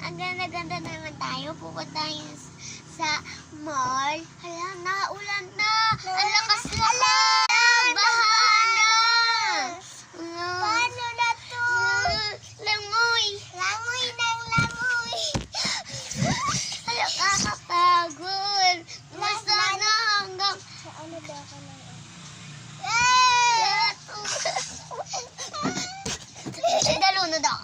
Ang ganda-ganda naman tayo. Pupunta tayo sa mall. Hala, naulan na. Ang lakas na lang. Baha na. Paano na to? Langoy. Langoy ng langoy. Hala, kakapagod. Basta na hanggang... Ano ba ka na? Dalo na daw.